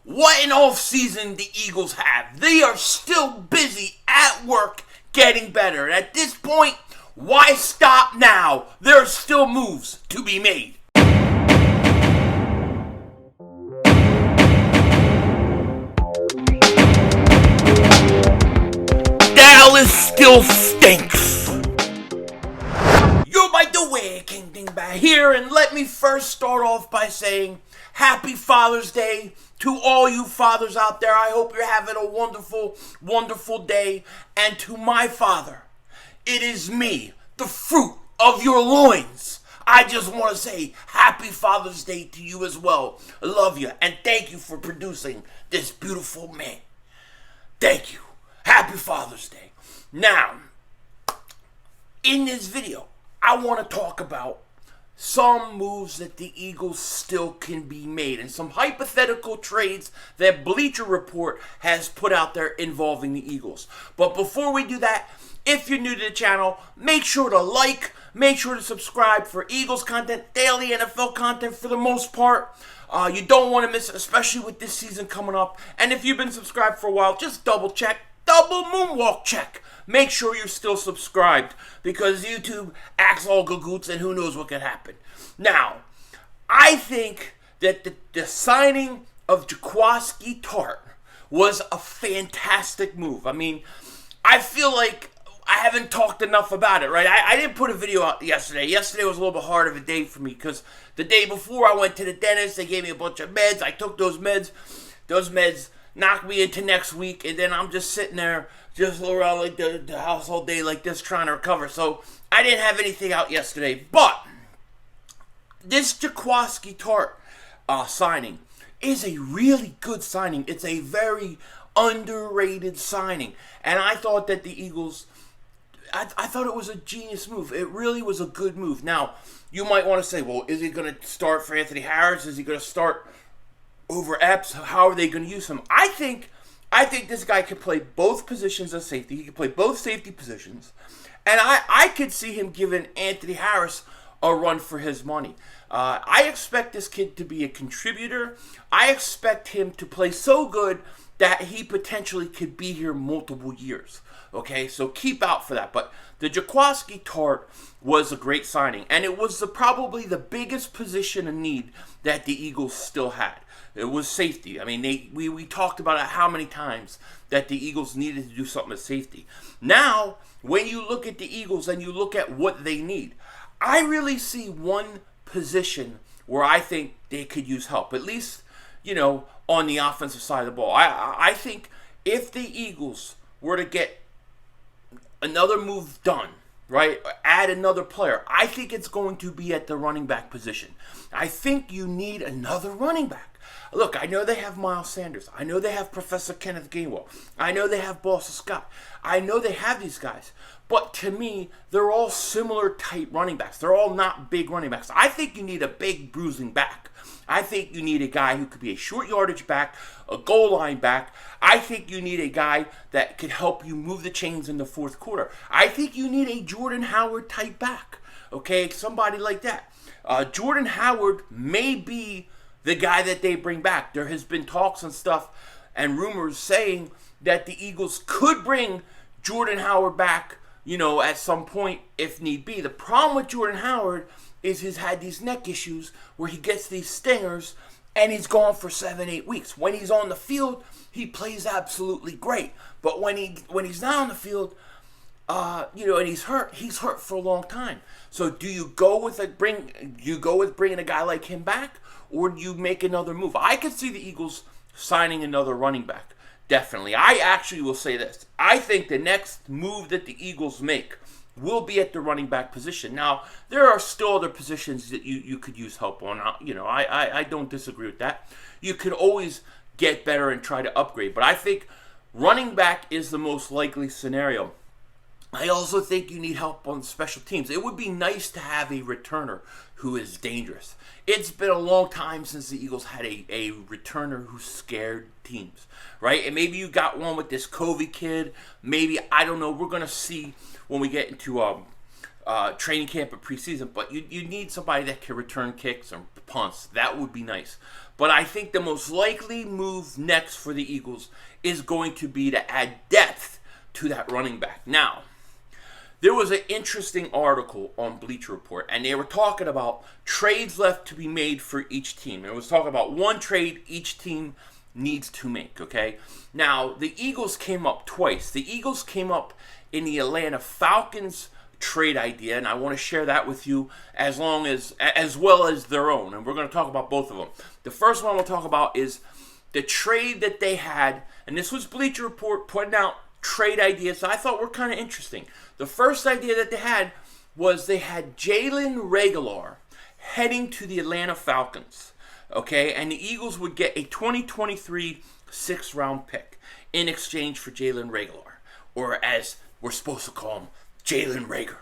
What an off season the Eagles have. They are still busy at work getting better. And at this point, why stop now? There are still moves to be made. Dallas still stinks. Yo, by the way, King Dingbat here, and let me first start off by saying Happy Father's Day to all you fathers out there. I hope you're having a wonderful, wonderful day. And to my father, it is me, the fruit of your loins. I just want to say Happy Father's Day to you as well. I love you, and thank you for producing this beautiful man. Thank you. Happy Father's Day. Now, in this video, I want to talk about some moves that the Eagles still can be made and some hypothetical trades that Bleacher Report has put out there involving the Eagles. But before we do that, if you're new to the channel, make sure to like, make sure to subscribe for Eagles content, daily NFL content for the most part. You don't want to miss it, especially with this season coming up. And if you've been subscribed for a while, just double check, double moonwalk check. Make sure you're still subscribed because YouTube acts all gagoots and who knows what could happen. Now, I think that the signing of Jaquiski Tartt was a fantastic move. I mean, I feel like I haven't talked enough about it, right? I didn't put a video out yesterday. Yesterday was a little bit hard of a day for me because the day before I went to the dentist. They gave me a bunch of meds. I took those meds. Those meds knocked me into next week, and then I'm just sitting there, just around like the house all day like this trying to recover. So I didn't have anything out yesterday. But this Jaquiski Tartt signing is a really good signing. It's a very underrated signing. And I thought that the Eagles, I thought it was a genius move. It really was a good move. Now, you might want to say, well, is he going to start for Anthony Harris? Is he going to start over Epps? How are they going to use him? I think this guy could play both positions as safety. He could play both safety positions. And I could see him giving Anthony Harris a run for his money. I expect this kid to be a contributor. I expect him to play so good that he potentially could be here multiple years. Okay, so keep out for that. But the Jaquiski Tartt was a great signing. And it was probably the biggest position of need that the Eagles still had. It was safety. I mean, we talked about it how many times that the Eagles needed to do something at safety. Now, when you look at the Eagles and you look at what they need, I really see one position where I think they could use help. At least, you know, on the offensive side of the ball. I think if the Eagles were to get another move done, right, add another player, I think it's going to be at the running back position. I think you need another running back. Look, I know they have Miles Sanders. I know they have Professor Kenneth Gainwell. I know they have Boston Scott. I know they have these guys. But to me, they're all similar type running backs. They're all not big running backs. I think you need a big bruising back. I think you need a guy who could be a short yardage back, a goal line back. I think you need a guy that could help you move the chains in the fourth quarter. I think you need a Jordan Howard type back. Okay, somebody like that. Jordan Howard may be the guy that they bring back. There has been talks and stuff and rumors saying that the Eagles could bring Jordan Howard back, you know, at some point if need be. The problem with Jordan Howard is he's had these neck issues where he gets these stingers and he's gone for 7-8 weeks. When he's on the field, he plays absolutely great. But when he's not on the field, you know, and he's hurt for a long time. So do you go with bringing a guy like him back, or do you make another move? I could see the Eagles signing another running back. Definitely. I actually will say this. I think the next move that the Eagles make will be at the running back position. Now, there are still other positions that you could use help on. You know, I don't disagree with that. You could always get better and try to upgrade. But I think running back is the most likely scenario. I also think you need help on special teams. It would be nice to have a returner who is dangerous. It's been a long time since the Eagles had a returner who scared teams, right? And maybe you got one with this Covey kid. Maybe, I don't know. We're going to see when we get into training camp and preseason. But you need somebody that can return kicks or punts. That would be nice. But I think the most likely move next for the Eagles is going to be to add depth to that running back. Now, there was an interesting article on Bleacher Report, and they were talking about trades left to be made for each team. It was talking about one trade each team needs to make, okay? Now, the Eagles came up twice. The Eagles came up in the Atlanta Falcons trade idea, and I want to share that with you as well as their own, and we're going to talk about both of them. The first one we'll talk about is the trade that they had, and this was Bleacher Report putting out trade ideas that I thought were kind of interesting. The first idea that they had was they had Jalen Reagor heading to the Atlanta Falcons, okay, and the Eagles would get a 2023 sixth-round pick in exchange for Jalen Reagor, or as we're supposed to call him, Jalen Reagor.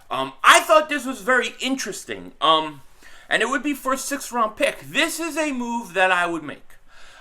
I thought this was very interesting, and it would be for a sixth-round pick. This is a move that I would make.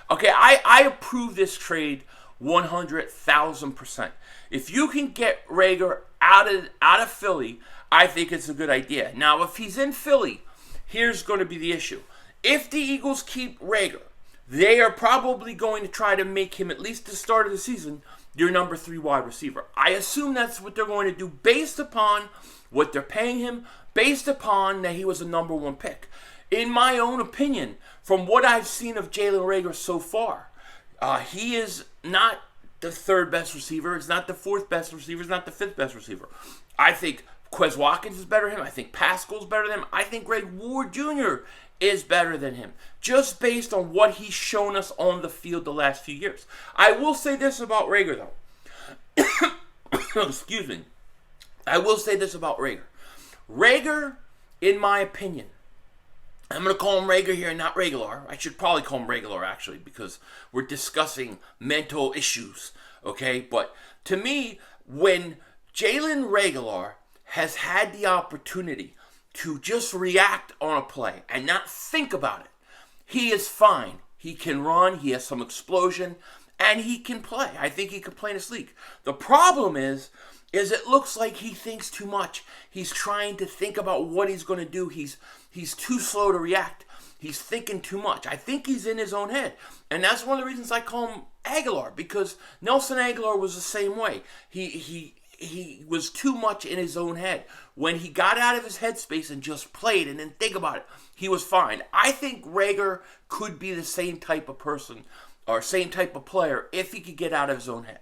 Okay, I approve this trade 100,000%. If you can get Reagor out of Philly, I think it's a good idea. Now, if he's in Philly, here's going to be the issue. If the Eagles keep Reagor, they are probably going to try to make him, at least the start of the season, your number 3 wide receiver. I assume that's what they're going to do based upon what they're paying him, based upon that he was a number 1 pick. In my own opinion, from what I've seen of Jalen Reagor so far, he is not the 3rd best receiver. It's not the 4th best receiver. It's not the 5th best receiver. I think Quez Watkins is better than him. I think Pascal's better than him. I think Greg Ward Jr. is better than him, just based on what he's shown us on the field the last few years. I will say this about Reagor, though. Excuse me. I will say this about Reagor. Reagor, in my opinion, I'm going to call him Reagor here, not Reagor. I should probably call him Reagor, actually, because we're discussing mental issues, okay? But to me, when Jalen Reagor has had the opportunity to just react on a play and not think about it, he is fine. He can run, he has some explosion, and he can play. I think he could play in this league. The problem is it looks like he thinks too much. He's trying to think about what he's going to do. He's too slow to react. He's thinking too much. I think he's in his own head. And that's one of the reasons I call him Aguilar, because Nelson Aguilar was the same way. He was too much in his own head. When he got out of his headspace and just played and didn't think about it, he was fine. I think Reagor could be the same type of person or same type of player if he could get out of his own head.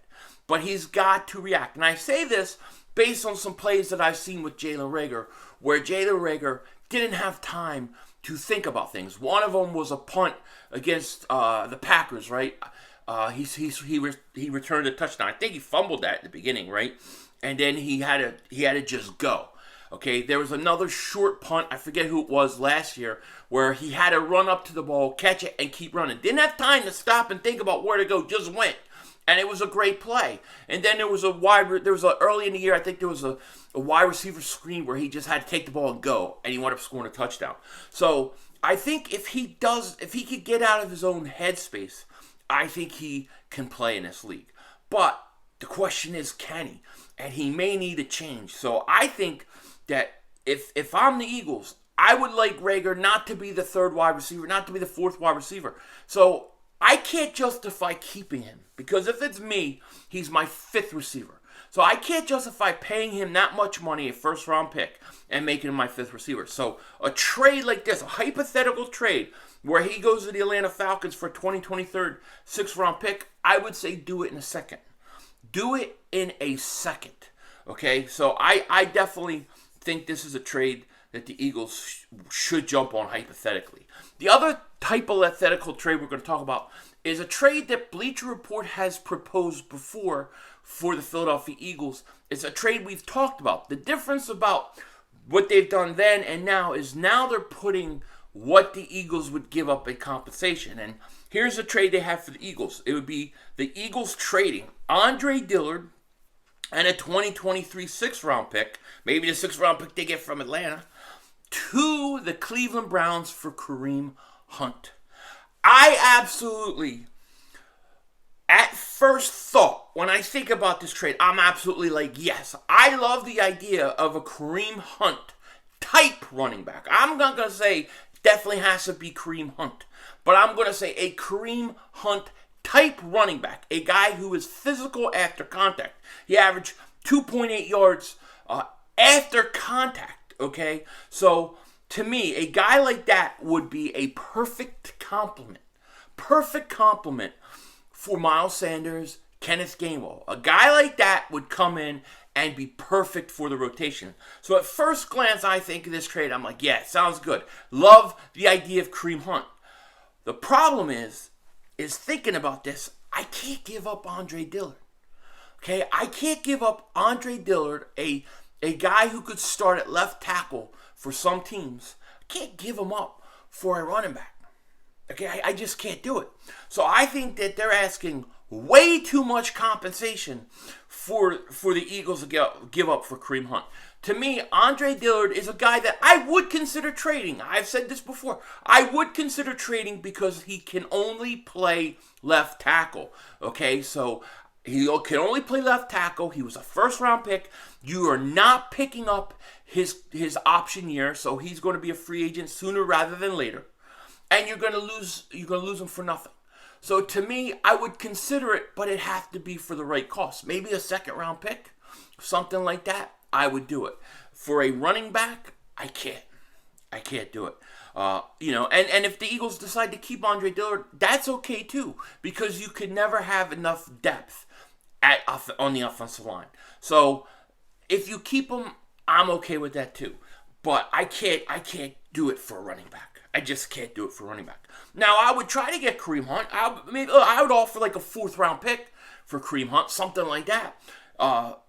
But he's got to react. And I say this based on some plays that I've seen with Jalen Reagor, where Jalen Reagor didn't have time to think about things. One of them was a punt against the Packers, right? He returned a touchdown. I think he fumbled that at the beginning, right? And then he had to just go. Okay, there was another short punt, I forget who it was last year, where he had to run up to the ball, catch it, and keep running. Didn't have time to stop and think about where to go, just went. And it was a great play. And then there was early in the year, I think there was a wide receiver screen where he just had to take the ball and go, and he wound up scoring a touchdown. So I think if he could get out of his own headspace, I think he can play in this league. But the question is, can he? And he may need a change. So I think that if I'm the Eagles, I would like Reagor not to be the 3rd wide receiver, not to be the 4th wide receiver. So I can't justify keeping him, because if it's me, he's my 5th receiver. So I can't justify paying him that much money, a 1st-round pick, and making him my 5th receiver. So a trade like this, a hypothetical trade, where he goes to the Atlanta Falcons for a 2023 6th-round pick, I would say do it in a second. Do it in a second. Okay? So I definitely think this is a trade that the Eagles should jump on hypothetically. The other hypothetical trade we're going to talk about is a trade that Bleacher Report has proposed before for the Philadelphia Eagles. It's a trade we've talked about. The difference about what they've done then and now is now they're putting what the Eagles would give up in compensation. And here's a trade they have for the Eagles. It would be the Eagles trading Andre Dillard and a 2023 6th-round pick, maybe the 6th-round pick they get from Atlanta, to the Cleveland Browns for Kareem Hunt. I absolutely, at first thought, when I think about this trade, I'm absolutely like, yes, I love the idea of a Kareem Hunt type running back. I'm not going to say definitely has to be Kareem Hunt. But I'm going to say a Kareem Hunt type running back, a guy who is physical after contact. He averaged 2.8 yards after contact, okay? So, to me, a guy like that would be a perfect complement for Miles Sanders, Kenneth Gainwell. A guy like that would come in and be perfect for the rotation. So at first glance, I think of this trade, I'm like, yeah, sounds good. Love the idea of Kareem Hunt. The problem is thinking about this, I can't give up Andre Dillard. Okay, I can't give up Andre Dillard, a guy who could start at left tackle for some teams. I can't give him up for a running back. Okay, I just can't do it. So I think that they're asking way too much compensation for the Eagles to give up for Kareem Hunt. To me, Andre Dillard is a guy that I would consider trading. I've said this before. I would consider trading because he can only play left tackle. Okay, so he can only play left tackle. He was a first-round pick. You are not picking up his option year, so he's going to be a free agent sooner rather than later. And you're going to lose him for nothing. So to me, I would consider it, but it has to be for the right cost. Maybe a second-round pick, something like that. I would do it. For a running back, I can't do it. And if the Eagles decide to keep Andre Dillard, that's okay too, because you could never have enough depth on the offensive line. So if you keep him, I'm okay with that too. But I can't do it for a running back. I just can't do it for a running back. Now, I would try to get Kareem Hunt. I would offer like a 4th-round pick for Kareem Hunt, something like that.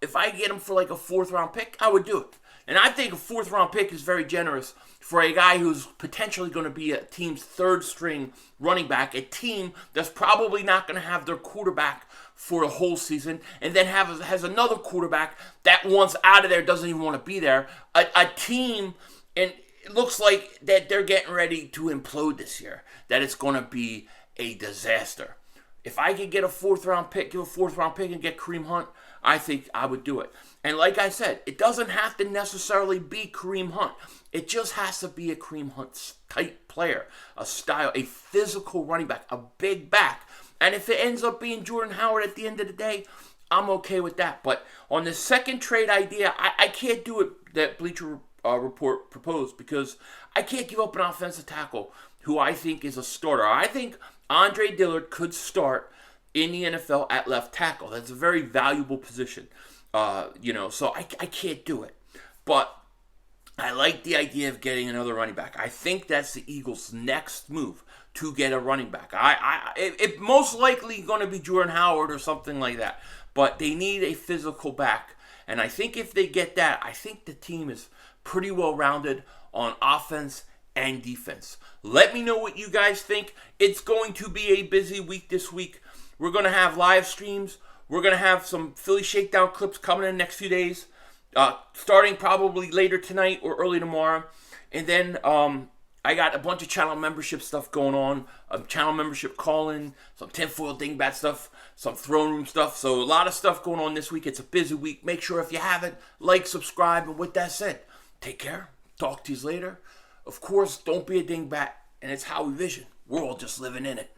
If I get him for like a 4th-round pick, I would do it. And I think a 4th-round pick is very generous for a guy who's potentially going to be a team's 3rd-string running back, a team that's probably not going to have their quarterback for a whole season, and then has another quarterback that once out of there doesn't even want to be there. A team, and it looks like that they're getting ready to implode this year, that it's going to be a disaster. If I could get a 4th-round pick, give a 4th-round pick and get Kareem Hunt, I think I would do it. And like I said, it doesn't have to necessarily be Kareem Hunt. It just has to be a Kareem Hunt type player, a style, a physical running back, a big back. And if it ends up being Jordan Howard at the end of the day, I'm okay with that. But on the second trade idea, I can't do it that Bleacher Report proposed, because I can't give up an offensive tackle who I think is a starter. I think Andre Dillard could start in the NFL at left tackle. That's a very valuable position. So I can't do it. But I like the idea of getting another running back. I think that's the Eagles' next move, to get a running back. It most likely going to be Jordan Howard or something like that. But they need a physical back. And I think if they get that, I think the team is pretty well rounded on offense and defense. Let me know what you guys think. It's going to be a busy week this week. We're going to have live streams. We're going to have some Philly Shakedown clips coming in the next few days, starting probably later tonight or early tomorrow. And then I got a bunch of channel membership stuff going on, channel membership call-in, some tinfoil dingbat stuff, some throne room stuff. So a lot of stuff going on this week. It's a busy week. Make sure if you haven't, like, subscribe. And with that said, take care. Talk to you later. Of course, don't be a dingbat. And it's how we vision. We're all just living in it.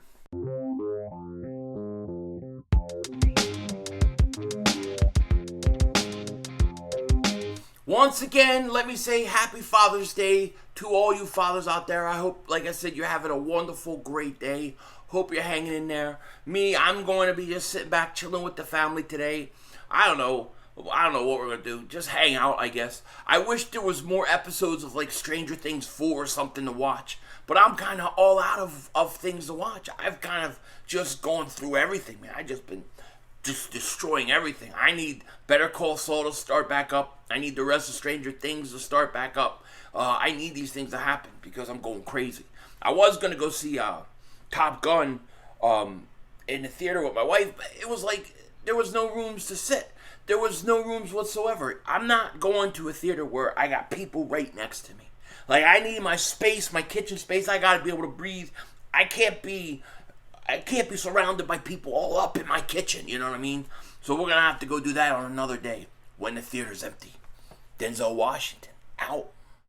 Once again, let me say happy Father's Day to all you fathers out there. I hope, like I said, you're having a wonderful, great day. Hope you're hanging in there. Me, I'm going to be just sitting back, chilling with the family today. I don't know what we're going to do. Just hang out, I guess. I wish there was more episodes of, like, Stranger Things 4 or something to watch. But I'm kind of all out of things to watch. I've kind of just gone through everything, man. I've just been just destroying everything. I need Better Call Saul to start back up. I need the rest of Stranger Things to start back up. I need these things to happen because I'm going crazy. I was going to go see Top Gun in the theater with my wife, but it was like there was no rooms to sit. There was no rooms whatsoever. I'm not going to a theater where I got people right next to me. Like, I need my space, my kitchen space. I got to be able to breathe. I can't be surrounded by people all up in my kitchen, you know what I mean? So we're going to have to go do that on another day when the theater's empty. Denzel Washington, out.